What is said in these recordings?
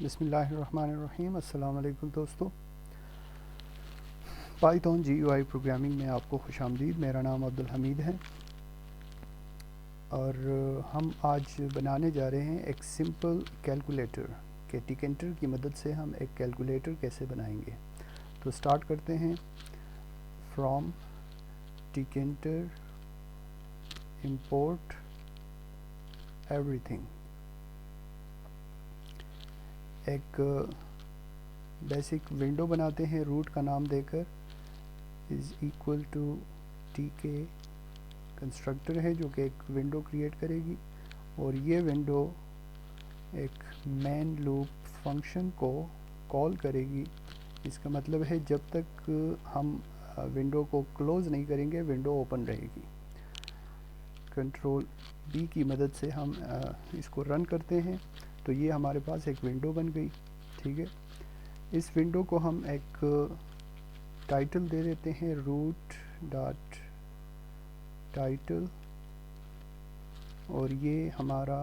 बिस्मिल्लाहिर्रहमानिर्रहीम। अस्सलाम वालेकुम दोस्तों। पाइथन GUI प्रोग्रामिंग में आपको खुशामदीद। मेरा नाम अब्दुल हमीद है और हम आज बनाने जा रहे हैं एक सिंपल कैलकुलेटर के टिकेंटर की मदद से हम एक कैलकुलेटर कैसे बनाएंगे। तो स्टार्ट करते हैं। From tkinter import everything. एक बेसिक विंडो बनाते हैं रूट का नाम देकर। Is equal to tk constructor है जो कि एक विंडो क्रिएट करेगी और ये विंडो एक मेन लूप फंक्शन को कॉल करेगी। इसका मतलब है जब तक हम विंडो को क्लोज़ नहीं करेंगे विंडो ओपन रहेगी। कंट्रोल B की मदद से हम इसको रन करते हैं तो ये हमारे पास एक विंडो बन गई। ठीक है, इस विंडो को हम एक टाइटल दे देते हैं रूट डॉट टाइटल और ये हमारा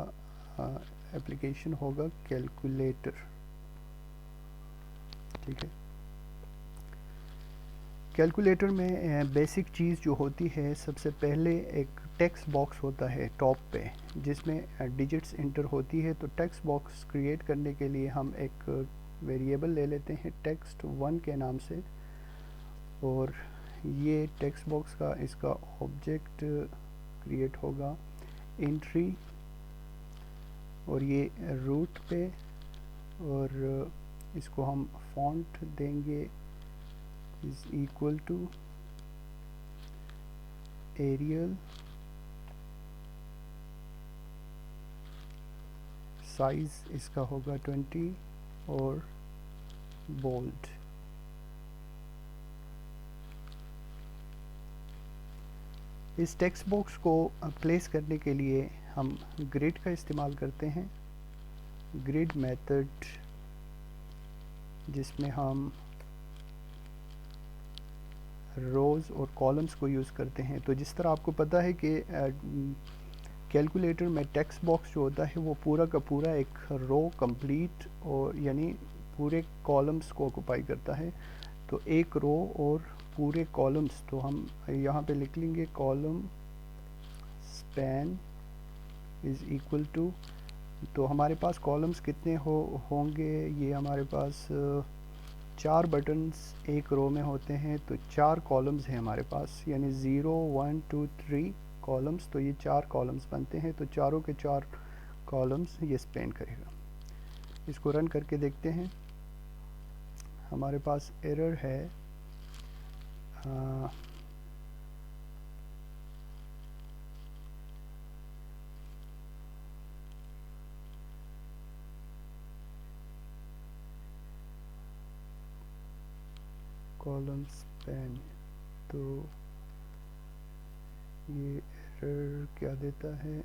एप्लीकेशन होगा कैलकुलेटर। ठीक है, कैलकुलेटर में बेसिक चीज़ जो होती है, सबसे पहले एक टेक्स्ट बॉक्स होता है टॉप पे जिसमें डिजिट्स इंटर होती है। तो टेक्स्ट बॉक्स क्रिएट करने के लिए हम एक वेरिएबल ले लेते हैं टेक्स्ट 1 के नाम से और ये टेक्स्ट बॉक्स का इसका ऑब्जेक्ट क्रिएट होगा एंट्री और ये रूट पे और इसको हम फॉन्ट देंगे is equal to Arial, size इसका होगा 20 और बोल्ड। इस टेक्स्ट बॉक्स को प्लेस करने के लिए हम ग्रिड का इस्तेमाल करते हैं। ग्रिड मेथड जिसमें हम रोज़ और कॉलम्स को यूज़ करते हैं। तो जिस तरह आपको पता है कि कैलकुलेटर में टेक्स्ट बॉक्स जो होता है वो पूरा का पूरा एक रो कंप्लीट और यानी पूरे कॉलम्स को ऑक्युपाई करता है। तो एक रो और पूरे कॉलम्स, तो हम यहाँ पे लिख लेंगे column span is equal to, तो हमारे पास कॉलम्स कितने होंगे, ये हमारे पास 4 बटन्स एक रो में होते हैं तो 4 कॉलम्स हैं हमारे पास, यानी 0 1 2 3 कॉलम्स। तो ये 4 कॉलम्स बनते हैं तो चारों के 4 कॉलम्स ये स्पेन करेगा। इसको रन करके देखते हैं। हमारे पास एरर है कॉलम स्पैन। तो ये एरर क्या देता है,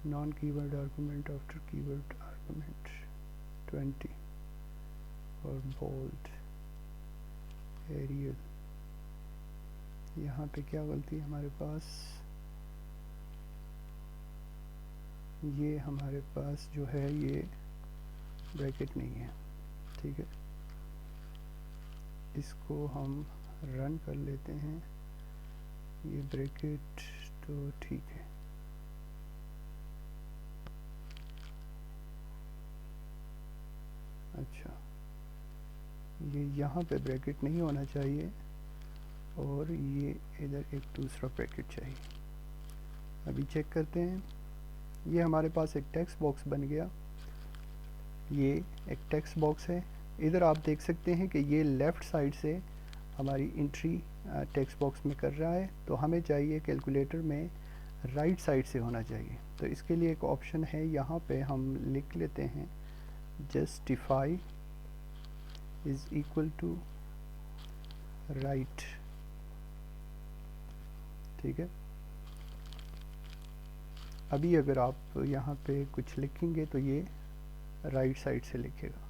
non keyword argument after keyword argument 20 और बोल्ड एरियल। यहाँ पे क्या गलती है हमारे पास, ये हमारे पास जो है ये ब्रैकेट नहीं है। ठीक है, इसको हम रन कर लेते हैं। ये ब्रैकेट तो ठीक है। अच्छा, ये यहाँ पे ब्रैकेट नहीं होना चाहिए और ये इधर एक दूसरा ब्रैकेट चाहिए। अभी चेक करते हैं। ये हमारे पास एक टेक्स्ट बॉक्स बन गया। ये एक टेक्स्ट बॉक्स है। इधर आप देख सकते हैं कि ये लेफ़्ट साइड से हमारी एंट्री टेक्स्ट बॉक्स में कर रहा है। तो हमें चाहिए कैलकुलेटर में राइट साइड से होना चाहिए। तो इसके लिए एक ऑप्शन है, यहाँ पे हम लिख लेते हैं justify is equal to right. ठीक है, अभी अगर आप यहाँ पे कुछ लिखेंगे तो ये राइट साइड से लिखेगा।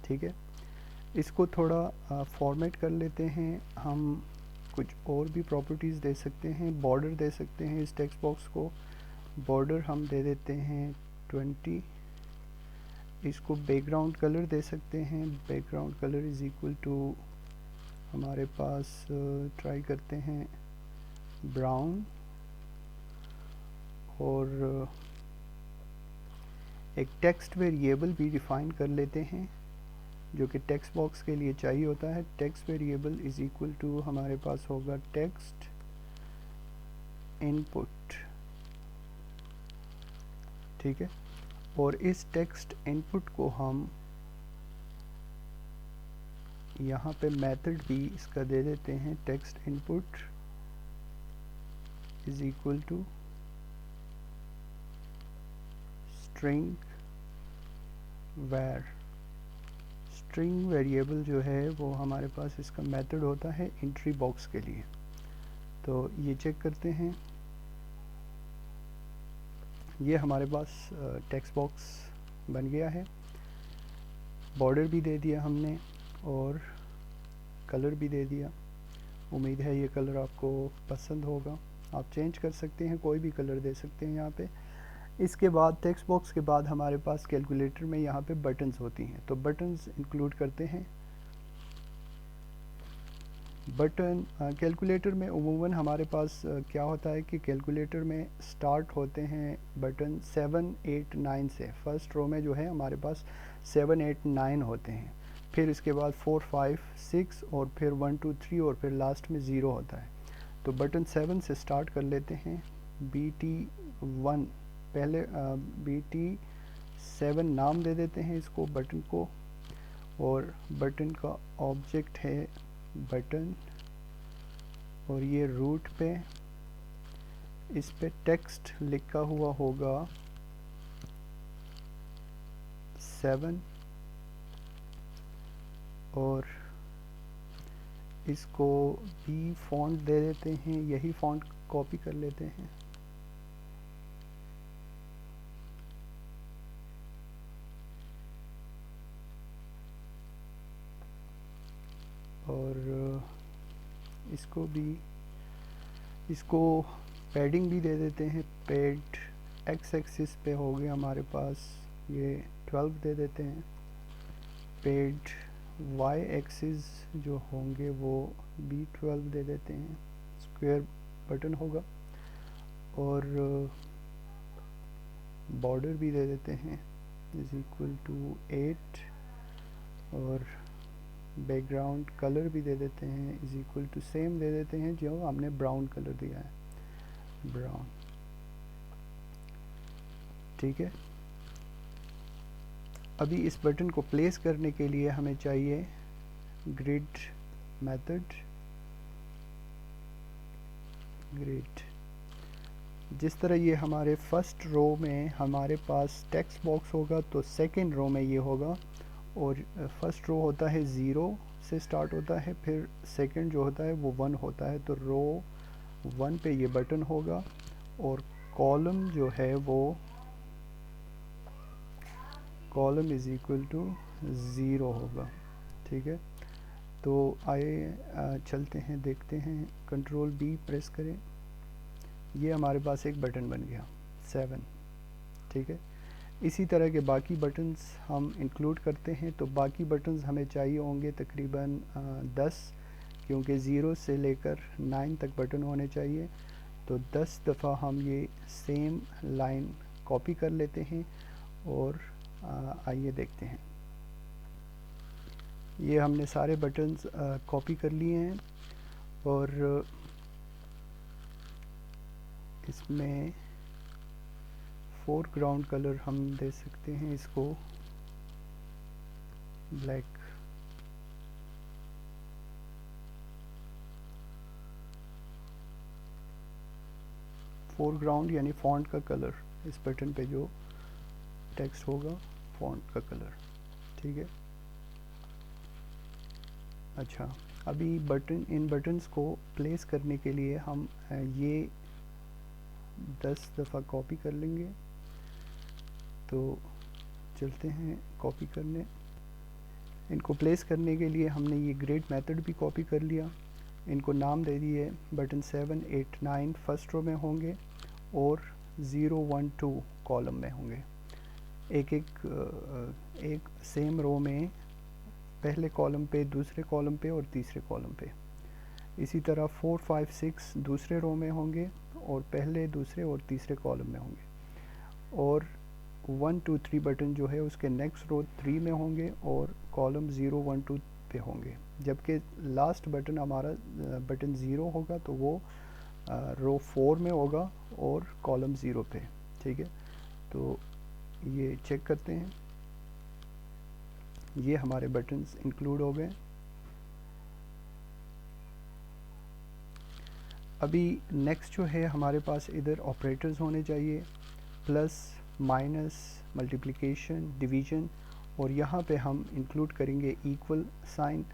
ठीक है, इसको थोड़ा फॉर्मेट कर लेते हैं। हम कुछ और भी प्रॉपर्टीज़ दे सकते हैं, बॉर्डर दे सकते हैं। इस टेक्स्ट बॉक्स को बॉर्डर हम दे देते हैं 20 इसको बैकग्राउंड कलर दे सकते हैं। Background colour is equal to हमारे पास ट्राई करते हैं ब्राउन, और एक टेक्स्ट वेरिएबल भी डिफ़ाइन कर लेते हैं जो कि टेक्स्ट बॉक्स के लिए चाहिए होता है। Text variable is equal to हमारे पास होगा टेक्स्ट इनपुट, ठीक है। और इस टेक्स्ट इनपुट को हम यहाँ पे मेथड भी इसका दे देते हैं। Text input is equal to string var। String variable जो है वो हमारे पास इसका मेथड होता है एंट्री बॉक्स के लिए। तो ये चेक करते हैं, ये हमारे पास टेक्स्ट बॉक्स बन गया है। बॉर्डर भी दे दिया हमने और कलर भी दे दिया। उम्मीद है ये कलर आपको पसंद होगा। आप चेंज कर सकते हैं, कोई भी कलर दे सकते हैं यहाँ पे। इसके बाद टेक्स्ट बॉक्स के बाद हमारे पास कैलकुलेटर में यहाँ पे बटन्स होती हैं, तो बटन्स इंक्लूड करते हैं। बटन कैलकुलेटर में उमूमन हमारे पास क्या होता है कि कैलकुलेटर में स्टार्ट होते हैं बटन 7, 8, 9 से। फर्स्ट रो में जो है हमारे पास 7, 8, 9 होते हैं, फिर इसके बाद 4, 5, 6 और फिर 1, 2, 3 और फिर लास्ट में 0 होता है। तो बटन 7 से स्टार्ट कर लेते हैं। BT1 पहले BT7 नाम दे देते हैं इसको बटन को, और बटन का ऑब्जेक्ट है बटन, और ये रूट पे इस पे टेक्स्ट लिखा हुआ होगा 7, और इसको भी फॉन्ट दे देते हैं। यही फॉन्ट कॉपी कर लेते हैं। और इसको भी, इसको पैडिंग भी दे देते हैं। पैड एक्स एक्सिस पे हो गया हमारे पास, ये 12 दे देते हैं। पैड वाई एक्सिस जो होंगे वो भी 12 दे देते हैं। स्क्वायर बटन होगा, और बॉर्डर भी दे देते हैं इज इक्वल टू 8, और बैकग्राउंड कलर भी दे देते हैं इज इक्वल टू सेम दे देते हैं जो हमने ब्राउन कलर दिया है, ब्राउन, ठीक है। अभी इस बटन को प्लेस करने के लिए हमें चाहिए ग्रिड मेथड। ग्रिड, जिस तरह ये हमारे फर्स्ट रो में हमारे पास टेक्स्ट बॉक्स होगा तो सेकंड रो में ये होगा, और फर्स्ट रो होता है 0 से स्टार्ट होता है, फिर सेकंड जो होता है वो 1 होता है। तो रो 1 पे ये बटन होगा, और कॉलम जो है वो कॉलम इज़ इक्वल टू 0 होगा, ठीक है। तो आइए चलते हैं, देखते हैं। कंट्रोल B प्रेस करें, ये हमारे पास एक बटन बन गया 7, ठीक है। इसी तरह के बाकी बटन्स हम इंक्लूड करते हैं। तो बाकी बटन्स हमें चाहिए होंगे तकरीबन 10, क्योंकि 0 से लेकर 9 तक बटन होने चाहिए। तो 10 दफ़ा हम ये सेम लाइन कॉपी कर लेते हैं, और आइए देखते हैं। ये हमने सारे बटन्स कॉपी कर लिए हैं, और इसमें फोरग्राउंड कलर हम दे सकते हैं इसको ब्लैक। फोरग्राउंड यानी फॉन्ट का कलर, इस बटन पे जो टेक्स्ट होगा फॉन्ट का कलर, ठीक है। अच्छा, अभी इन बटन्स को प्लेस करने के लिए हम ये 10 दफ़ा कॉपी कर लेंगे। तो चलते हैं कॉपी करने। इनको प्लेस करने के लिए हमने ये ग्रिड मेथड भी कॉपी कर लिया। इनको नाम दे दिए बटन 7, 8, 9 फर्स्ट रो में होंगे, और 0, 1, 2 कॉलम में होंगे। एक सेम रो में पहले कॉलम पे, दूसरे कॉलम पे और तीसरे कॉलम पे। इसी तरह 4 5 6 दूसरे रो में होंगे और पहले, दूसरे और तीसरे कॉलम में होंगे। और 1 2 3 बटन जो है उसके नेक्स्ट रो 3 में होंगे और कॉलम 0 1 2 पे होंगे। जबकि लास्ट बटन हमारा बटन 0 होगा तो वो रो 4 में होगा और कॉलम 0 पे। ठीक है, तो ये चेक करते हैं। ये हमारे बटन्स इंक्लूड हो गए। अभी नेक्स्ट जो है हमारे पास इधर ऑपरेटर्स होने चाहिए, प्लस, माइनस, मल्टीप्लिकेशन, डिवीज़न, और यहाँ पे हम इंक्लूड करेंगे इक्वल साइन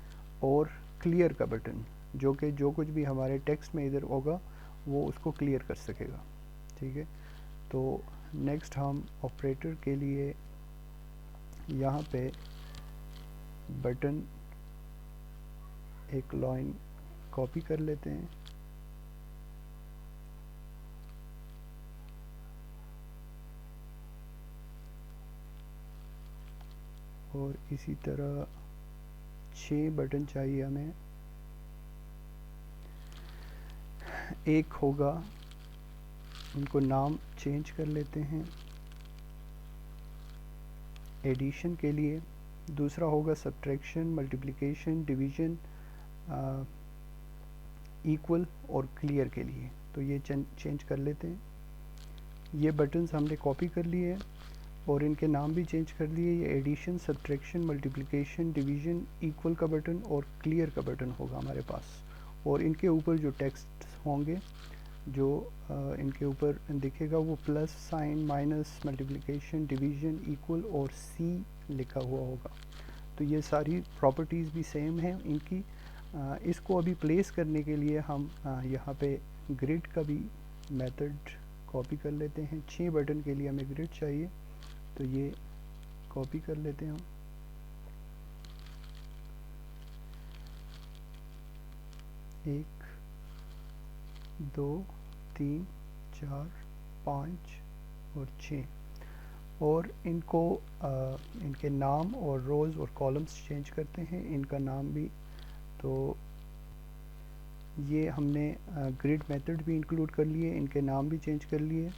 और क्लियर का बटन, जो कि जो कुछ भी हमारे टेक्स्ट में इधर होगा वो उसको क्लियर कर सकेगा। ठीक है, तो नेक्स्ट हम ऑपरेटर के लिए यहाँ पे बटन एक लाइन कॉपी कर लेते हैं और इसी तरह 6 बटन चाहिए हमें। एक होगा, उनको नाम चेंज कर लेते हैं एडिशन के लिए। दूसरा होगा सब्ट्रैक्शन, मल्टीप्लिकेशन, डिवीज़न, इक्वल और क्लियर के लिए। तो ये चेंज कर लेते हैं। ये बटन्स हमने कॉपी कर लिए हैं और इनके नाम भी चेंज कर दिए। ये addition, subtraction, multiplication, division, equal का बटन और क्लियर का बटन होगा हमारे पास। और इनके ऊपर जो टेक्स्ट होंगे, जो इनके ऊपर दिखेगा वो plus sign, minus, multiplication, division, equal और सी लिखा हुआ होगा। तो ये सारी प्रॉपर्टीज़ भी सेम हैं इनकी। इसको अभी प्लेस करने के लिए हम यहाँ पे ग्रिड का भी मेथड कॉपी कर लेते हैं। 6 बटन के लिए हमें ग्रिड चाहिए, तो ये कॉपी कर लेते हैं हम। एक, 2, 3, 4, 5 और 6। और इनको इनके नाम और रोज़ और कॉलम्स चेंज करते हैं, इनका नाम भी। तो ये हमने ग्रिड मेथड भी इंक्लूड कर लिए, इनके नाम भी चेंज कर लिए।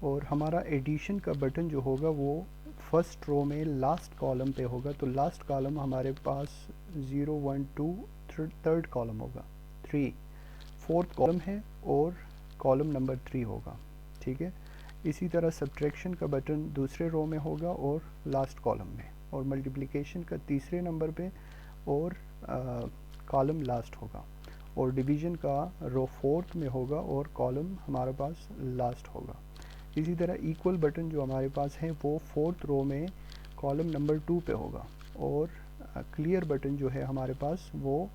और हमारा एडिशन का बटन जो होगा वो फर्स्ट रो में लास्ट कॉलम पे होगा। तो लास्ट कॉलम हमारे पास 0 1 2 थर्ड कॉलम होगा, 3 फोर्थ कॉलम है और कॉलम नंबर 3 होगा। ठीक है, इसी तरह सब्ट्रैक्शन का बटन दूसरे रो में होगा और लास्ट कॉलम में, और मल्टीप्लिकेशन का तीसरे नंबर पे और कॉलम लास्ट होगा, और डिवीज़न का रो 4th में होगा और कॉलम हमारे पास लास्ट होगा। इसी तरह इक्वल बटन जो हमारे पास है वो 4th रो में कॉलम नंबर 2 पे होगा, और क्लियर बटन जो है हमारे पास वो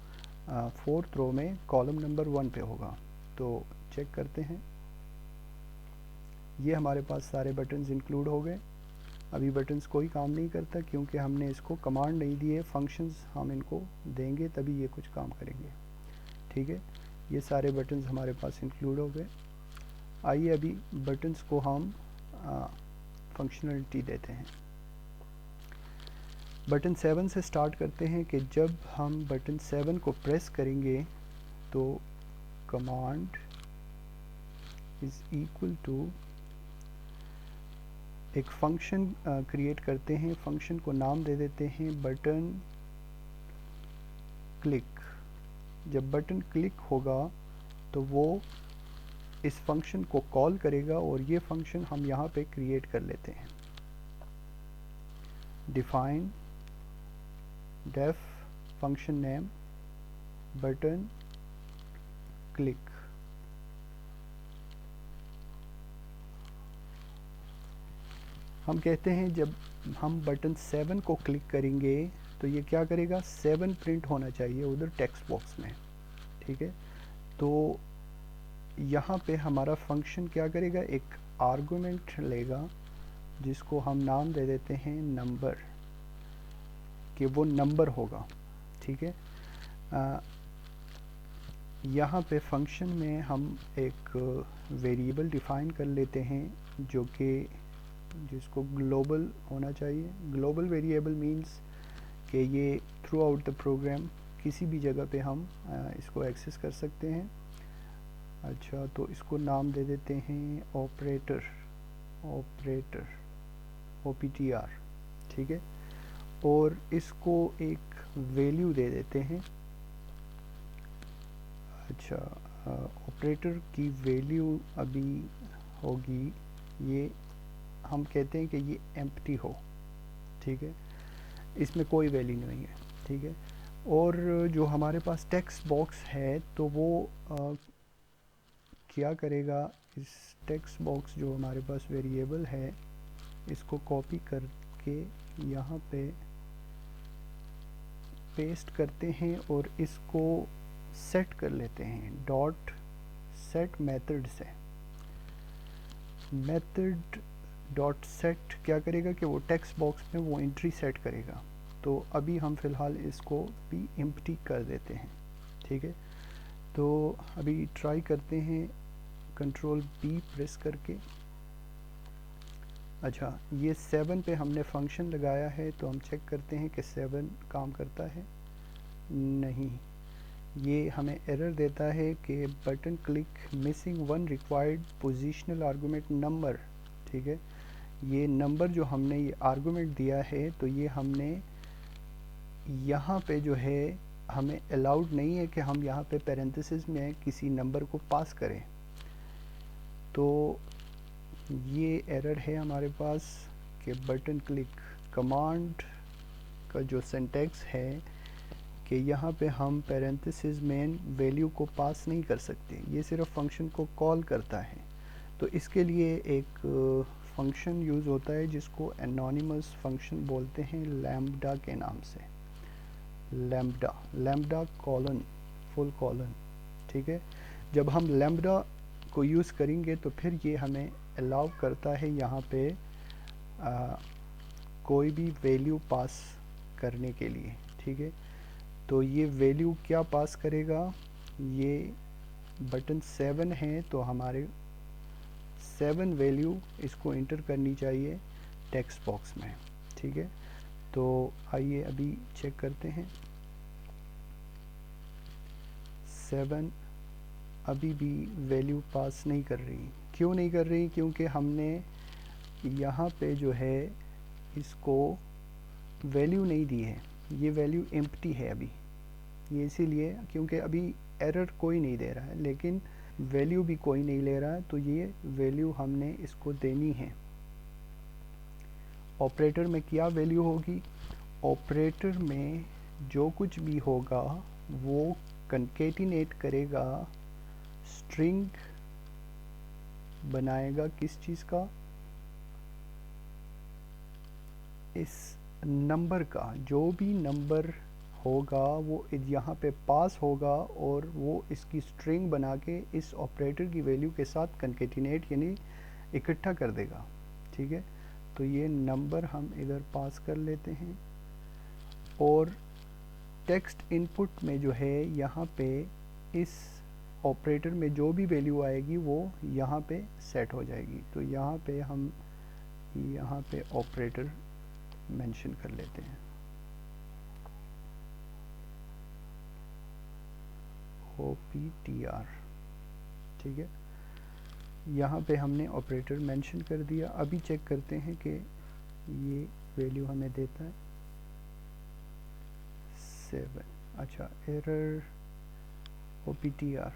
4th रो में कॉलम नंबर 1 पे होगा। तो चेक करते हैं, ये हमारे पास सारे बटन्स इंक्लूड हो गए। अभी बटन्स कोई काम नहीं करता क्योंकि हमने इसको कमांड नहीं दी है, फंक्शंस हम इनको देंगे तभी ये कुछ काम करेंगे। ठीक है, ये सारे बटन्स हमारे पास इंक्लूड हो गए। आइए अभी बटन्स को हम फंक्शनलिटी देते हैं। बटन 7 से स्टार्ट करते हैं कि जब हम बटन 7 को प्रेस करेंगे तो कमांड इज़ इक्वल टू, एक फंक्शन क्रिएट करते हैं। फंक्शन को नाम दे देते हैं बटन क्लिक। जब बटन क्लिक होगा तो वो इस फंक्शन को कॉल करेगा, और ये फंक्शन हम यहाँ पे क्रिएट कर लेते हैं। Define def function name button click. हम कहते हैं जब हम बटन 7 को क्लिक करेंगे तो ये क्या करेगा, 7 प्रिंट होना चाहिए उधर टेक्स्ट बॉक्स में। ठीक है, तो यहाँ पे हमारा फंक्शन क्या करेगा, एक आर्गुमेंट लेगा जिसको हम नाम दे देते हैं नंबर, कि वो नंबर होगा। ठीक है, यहाँ पे फंक्शन में हम एक वेरिएबल डिफ़ाइन कर लेते हैं जो कि जिसको ग्लोबल होना चाहिए। ग्लोबल वेरिएबल मींस कि ये थ्रू आउट द प्रोग्राम किसी भी जगह पे हम इसको एक्सेस कर सकते हैं। अच्छा, तो इसको नाम दे देते हैं ऑपरेटर, ऑपरेटर OPTR, ठीक है। और इसको एक वैल्यू दे देते हैं। अच्छा, ऑपरेटर की वैल्यू अभी होगी, ये हम कहते हैं कि ये एम्प्टी हो, ठीक है, इसमें कोई वैल्यू नहीं है, ठीक है। और जो हमारे पास टेक्स्ट बॉक्स है तो वो क्या करेगा, इस टेक्स्ट बॉक्स जो हमारे पास वेरिएबल है इसको कॉपी करके यहाँ पे पेस्ट करते हैं और इसको सेट कर लेते हैं डॉट सेट मेथड से। मेथड डॉट सेट क्या करेगा कि वो टेक्स्ट बॉक्स में वो एंट्री सेट करेगा। तो अभी हम फ़िलहाल इसको भी एम्प्टी कर देते हैं, ठीक है। तो अभी ट्राई करते हैं कंट्रोल B प्रेस करके। अच्छा, ये 7 पे हमने फंक्शन लगाया है तो हम चेक करते हैं कि 7 काम करता है। नहीं, ये हमें एरर देता है कि button click missing one required positional argument number, ठीक है। ये नंबर जो हमने ये आर्गूमेंट दिया है तो ये हमने यहाँ पे जो है हमें अलाउड नहीं है कि हम यहाँ पे पैरेंथेसिस में किसी नंबर को पास करें। तो ये एरर है हमारे पास कि बटन क्लिक कमांड का जो सिंटैक्स है कि यहाँ पे हम पैरेंथेसिस में वैल्यू को पास नहीं कर सकते, ये सिर्फ फंक्शन को कॉल करता है। तो इसके लिए एक फंक्शन यूज़ होता है जिसको एनोनिमस फंक्शन बोलते हैं, लैम्ब्डा के नाम से। Lambda, lambda colon, full colon, ठीक है। जब हम लैम्ब्डा को यूज़ करेंगे तो फिर ये हमें अलाउ करता है यहाँ पे कोई भी वैल्यू पास करने के लिए, ठीक है। तो ये वैल्यू क्या पास करेगा, ये बटन 7 है तो हमारे 7 वैल्यू इसको इंटर करनी चाहिए टेक्स्ट बॉक्स में, ठीक है। तो आइए अभी चेक करते हैं। 7 अभी भी वैल्यू पास नहीं कर रही। क्यों नहीं कर रही? क्योंकि हमने यहाँ पे जो है इसको वैल्यू नहीं दी है, ये वैल्यू एम्प्टी है अभी। ये इसीलिए क्योंकि अभी एरर कोई नहीं दे रहा है, लेकिन वैल्यू भी कोई नहीं ले रहा है, तो ये वैल्यू हमने इसको देनी है। ऑपरेटर में क्या वैल्यू होगी? ऑपरेटर में जो कुछ भी होगा वो कंकेटिनेट करेगा, स्ट्रिंग बनाएगा किस चीज़ का? इस नंबर का। जो भी नंबर होगा वो यहाँ पे पास होगा और वो इसकी स्ट्रिंग बना के इस ऑपरेटर की वैल्यू के साथ कंकेटिनेट यानी इकट्ठा कर देगा, ठीक है। तो ये नंबर हम इधर पास कर लेते हैं और टेक्स्ट इनपुट में जो है यहाँ पे इस ऑपरेटर में जो भी वैल्यू आएगी वो यहाँ पे सेट हो जाएगी। तो यहाँ पे हम यहाँ पे ऑपरेटर मेंशन कर लेते हैं, OPTR, ठीक है। यहाँ पे हमने ऑपरेटर मेंशन कर दिया। अभी चेक करते हैं कि ये वैल्यू हमें देता है 7। अच्छा, एरर OPTR,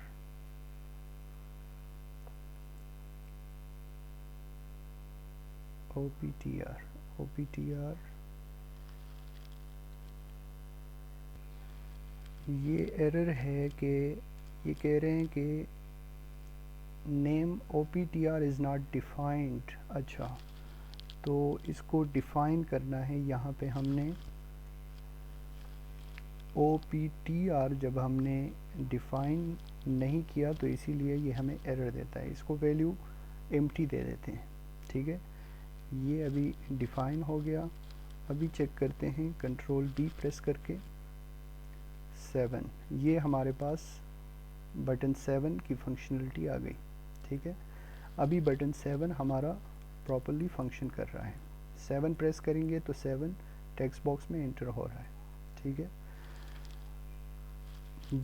OPTR ये एरर है कि ये कह रहे हैं कि name OPTR is not defined. अच्छा, तो इसको डिफ़ाइन करना है। यहाँ पे हमने OPTR जब हमने डिफ़ाइन नहीं किया तो इसीलिए ये हमें एरर देता है। इसको वैल्यू एम्प्टी दे देते हैं, ठीक है। ये अभी डिफ़ाइन हो गया। अभी चेक करते हैं कंट्रोल B प्रेस करके। 7, ये हमारे पास बटन 7 की फंक्शनलिटी आ गई, ठीक है। अभी बटन 7 हमारा प्रॉपरली फंक्शन कर रहा है। 7 प्रेस करेंगे तो 7 टेक्स्ट बॉक्स में एंटर हो रहा है। ठीक है,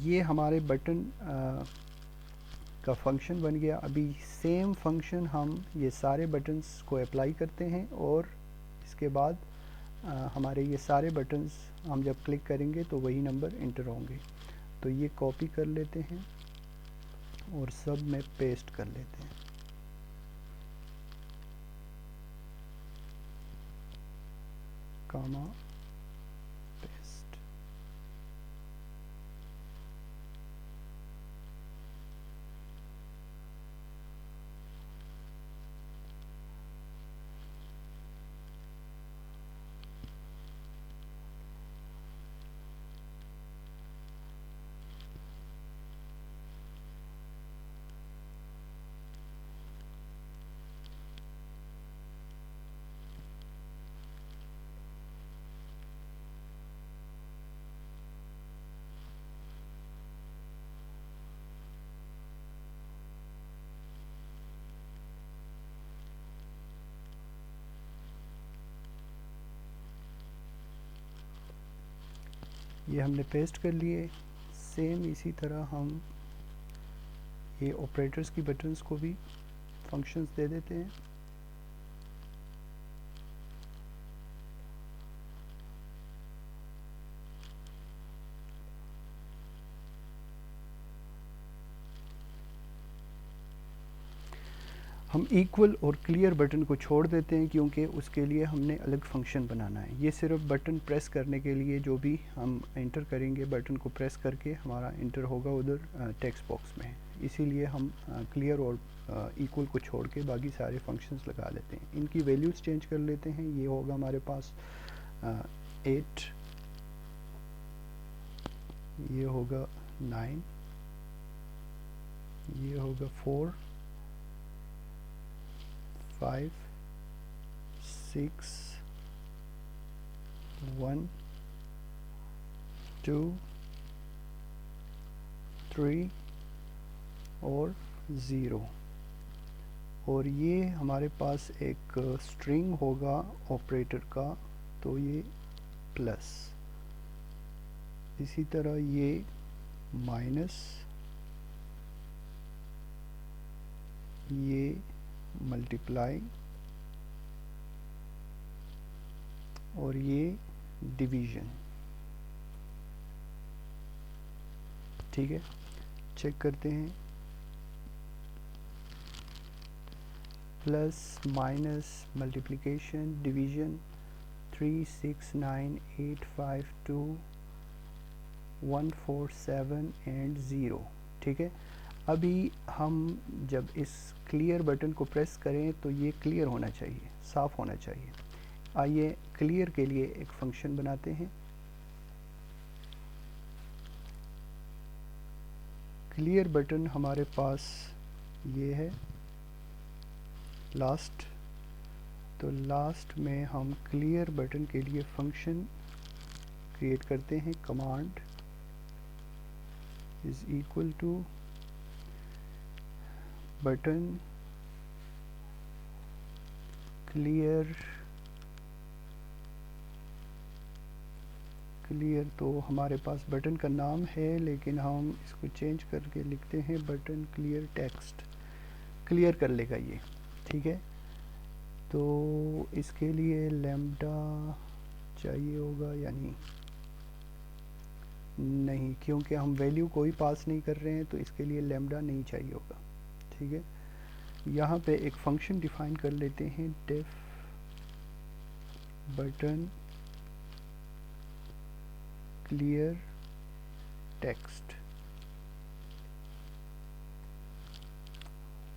ये हमारे बटन का फंक्शन बन गया। अभी सेम फंक्शन हम ये सारे बटन्स को अप्लाई करते हैं और इसके बाद हमारे ये सारे बटन्स हम जब क्लिक करेंगे तो वही नंबर एंटर होंगे। तो ये कॉपी कर लेते हैं और सब में पेस्ट कर लेते हैं। कामा पेस्ट। ये हमने पेस्ट कर लिए। सेम इसी तरह हम ये ऑपरेटर्स की बटन्स को भी फंक्शंस दे देते हैं। हम इक्वल और क्लियर बटन को छोड़ देते हैं क्योंकि उसके लिए हमने अलग फंक्शन बनाना है। ये सिर्फ बटन प्रेस करने के लिए, जो भी हम एंटर करेंगे बटन को प्रेस करके हमारा एंटर होगा उधर टेक्स्ट बॉक्स में। इसीलिए हम क्लियर और इक्वल को छोड़ के बाकी सारे फंक्शंस लगा लेते हैं। इनकी वैल्यूज़ चेंज कर लेते हैं। ये होगा हमारे पास 8, ये होगा 9, ये होगा 4, 5, 6, 1, 2, 3 और 0। और ये हमारे पास एक स्ट्रिंग होगा ऑपरेटर का, तो ये प्लस। इसी तरह ये माइनस, ये मल्टीप्लाई और ये डिवीज़न। ठीक है, चेक करते हैं। Plus, minus, multiplication, division 3, 6, 9, 8, 5, 2, 1, 4, 7 and 0। ठीक है, अभी हम जब इस क्लियर बटन को प्रेस करें तो ये क्लियर होना चाहिए, साफ़ होना चाहिए। आइए क्लियर के लिए एक फंक्शन बनाते हैं। क्लियर बटन हमारे पास ये है लास्ट। तो लास्ट में हम क्लियर बटन के लिए फंक्शन क्रिएट करते हैं। Command is equal to button clear. तो हमारे पास बटन का नाम है, लेकिन हम इसको चेंज करके लिखते हैं बटन क्लियर टेक्स्ट। क्लियर कर लेगा ये। ठीक है, तो इसके लिए लैम्डा चाहिए होगा, यानी नहीं, क्योंकि हम वैल्यू कोई पास नहीं कर रहे हैं तो इसके लिए लैम्डा नहीं चाहिए होगा। ठीक है, यहाँ पे एक फंक्शन डिफाइन कर लेते हैं, डेफ बटन क्लियर टेक्स्ट।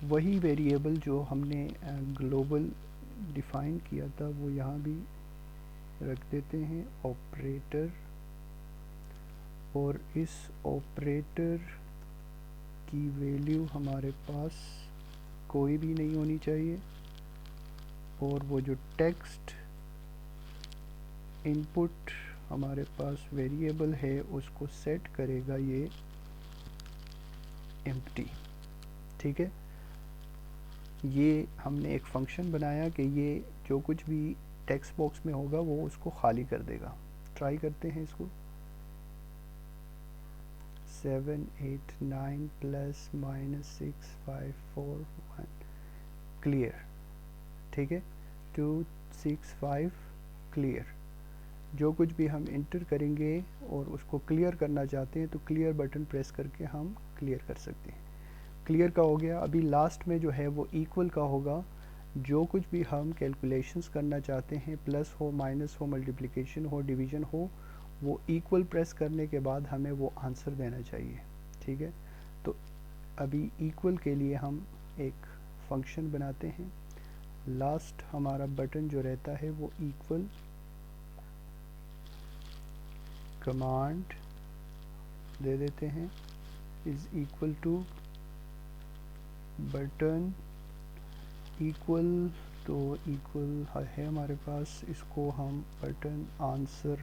वही वेरिएबल जो हमने ग्लोबल डिफाइन किया था वो यहाँ भी रख देते हैं, ऑपरेटर। और इस ऑपरेटर की वैल्यू हमारे पास कोई भी नहीं होनी चाहिए। और वो जो टेक्स्ट इनपुट हमारे पास वेरिएबल है उसको सेट करेगा ये एम्प्टी। ठीक है, ये हमने एक फंक्शन बनाया कि ये जो कुछ भी टेक्स्ट बॉक्स में होगा वो उसको खाली कर देगा। ट्राई करते हैं इसको। 7 8 9 प्लस माइनस 6 5 4 1 क्लियर। ठीक है, 2 6 5 क्लियर। जो कुछ भी हम इंटर करेंगे और उसको क्लियर करना चाहते हैं तो क्लियर बटन प्रेस करके हम क्लियर कर सकते हैं। क्लियर का हो गया। अभी लास्ट में जो है वो इक्वल का होगा। जो कुछ भी हम कैलकुलेशंस करना चाहते हैं, प्लस हो, माइनस हो, मल्टीप्लिकेशन हो, डिवीज़न हो, वो इक्वल प्रेस करने के बाद हमें वो आंसर देना चाहिए। ठीक है, तो अभी इक्वल के लिए हम एक फंक्शन बनाते हैं। लास्ट हमारा बटन जो रहता है वो इक्वल कमांड दे देते हैं, is equal to button equal. तो इक्वल है हमारे पास, इसको हम बटन आंसर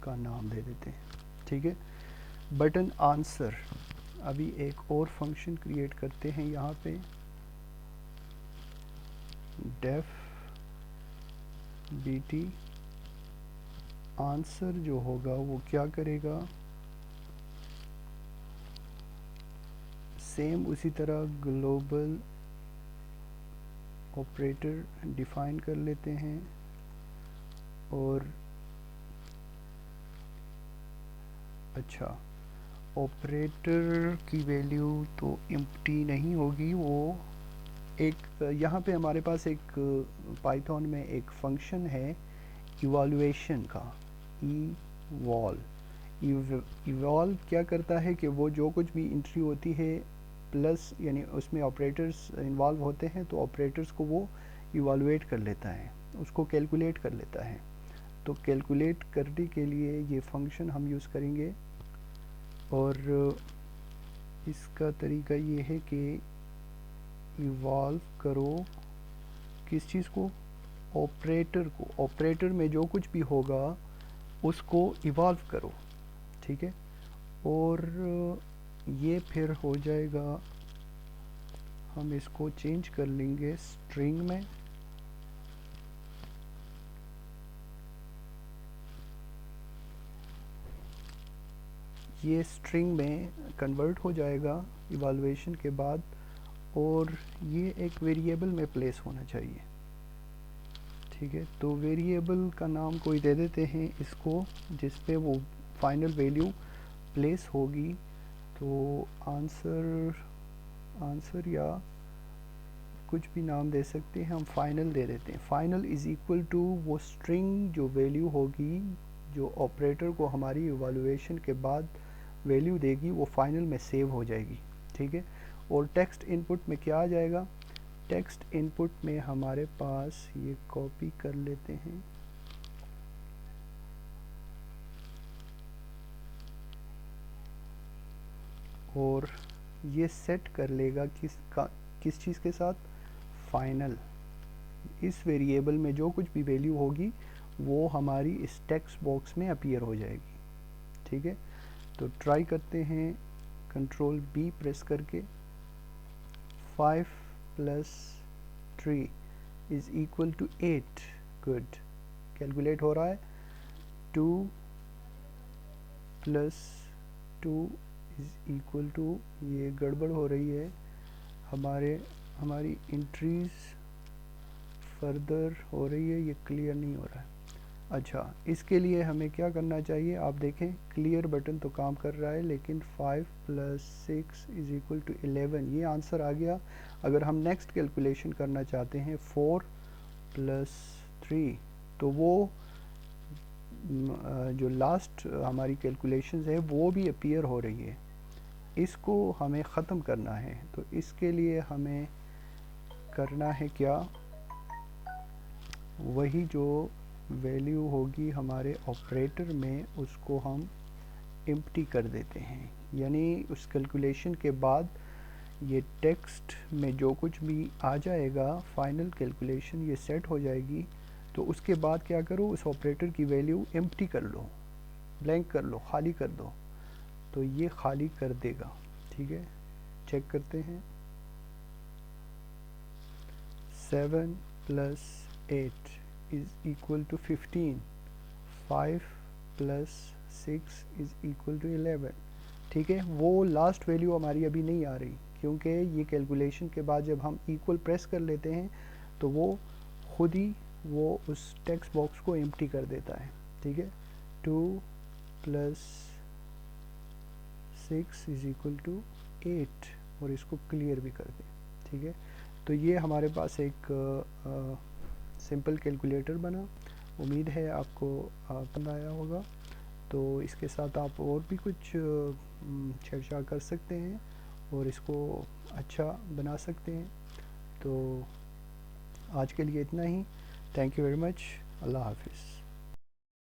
का नाम दे देते हैं। ठीक है, बटन आंसर। अभी एक और फंक्शन क्रिएट करते हैं यहाँ पे, डेफ बीटी आंसर जो होगा वो क्या करेगा, सेम उसी तरह ग्लोबल ऑपरेटर डिफाइन कर लेते हैं और अच्छा, ऑपरेटर की वैल्यू तो एम्प्टी नहीं होगी, वो एक यहाँ पे हमारे पास एक पाइथन में एक फंक्शन है इवैल्यूएशन का, इवॉल्व क्या करता है कि वो जो कुछ भी एंट्री होती है प्लस यानी उसमें ऑपरेटर्स इन्वॉल्व होते हैं तो ऑपरेटर्स को वो इवैल्यूएट कर लेता है, उसको कैलकुलेट कर लेता है। तो कैलकुलेट करने के लिए ये फंक्शन हम यूज़ करेंगे और इसका तरीका ये है कि इवॉल्व करो किस चीज़ को, ऑपरेटर को। ऑपरेटर में जो कुछ भी होगा उसको इवॉल्व करो। ठीक है, और ये फिर हो जाएगा, हम इसको चेंज कर लेंगे स्ट्रिंग में। ये स्ट्रिंग में कन्वर्ट हो जाएगा इवैल्यूएशन के बाद और ये एक वेरिएबल में प्लेस होना चाहिए। ठीक है, तो वेरिएबल का नाम कोई दे देते हैं इसको जिस पे वो फाइनल वैल्यू प्लेस होगी। तो आंसर या कुछ भी नाम दे सकते हैं, हम फाइनल दे देते हैं। फाइनल इज़ इक्वल टू वो स्ट्रिंग जो वैल्यू होगी जो ऑपरेटर को हमारी इवैल्यूएशन के बाद वैल्यू देगी वो फाइनल में सेव हो जाएगी। ठीक है, और टेक्स्ट इनपुट में क्या आ जाएगा, टेक्स्ट इनपुट में हमारे पास, ये कॉपी कर लेते हैं, और ये सेट कर लेगा किस चीज़ के साथ, फाइनल। इस वेरिएबल में जो कुछ भी वैल्यू होगी वो हमारी इस टेक्स्ट बॉक्स में अपीयर हो जाएगी। ठीक है, तो ट्राई करते हैं कंट्रोल बी प्रेस करके। 5 plus 3 is equal to 8। Good, calculate हो रहा है। 2 प्लस 2 इज़ इक्वल टू, ये गड़बड़ हो रही है, हमारी एंट्रीज फर्दर हो रही है, ये क्लियर नहीं हो रहा है। अच्छा, इसके लिए हमें क्या करना चाहिए, आप देखें क्लियर बटन तो काम कर रहा है लेकिन 5 प्लस 6 इज़ इक्वल टू 11 ये आंसर आ गया। अगर हम नेक्स्ट कैलकुलेशन करना चाहते हैं 4 प्लस 3, तो वो जो लास्ट हमारी कैलकुलेशंस है वो भी अपीयर हो रही है, इसको हमें ख़त्म करना है। तो इसके लिए हमें करना है क्या, वही जो वैल्यू होगी हमारे ऑपरेटर में उसको हम एम्प्टी कर देते हैं, यानी उस कैलकुलेशन के बाद ये टेक्स्ट में जो कुछ भी आ जाएगा फाइनल कैलकुलेशन ये सेट हो जाएगी। तो उसके बाद क्या करो, उस ऑपरेटर की वैल्यू एम्प्टी कर लो, ब्लैंक कर लो, खाली कर दो, तो ये खाली कर देगा। ठीक है, चेक करते हैं। 7 plus 8 is equal to 15, 5 plus 6 is equal to 11। ठीक है, वो लास्ट वैल्यू हमारी अभी नहीं आ रही, क्योंकि ये कैलकुलेशन के बाद जब हम इक्वल प्रेस कर लेते हैं तो वो खुद ही वो उस टेक्स्ट बॉक्स को एम्प्टी कर देता है। ठीक है, 2 प्लस 6 इज़ इक्वल टू 8, और इसको क्लियर भी कर दें। ठीक है, तो ये हमारे पास एक सिंपल कैलकुलेटर बना। उम्मीद है आपको पसंद आया होगा। तो इसके साथ आप और भी कुछ छेड़छाड़ कर सकते हैं और इसको अच्छा बना सकते हैं। तो आज के लिए इतना ही। Thank you very much. अल्लाह हाफिज़।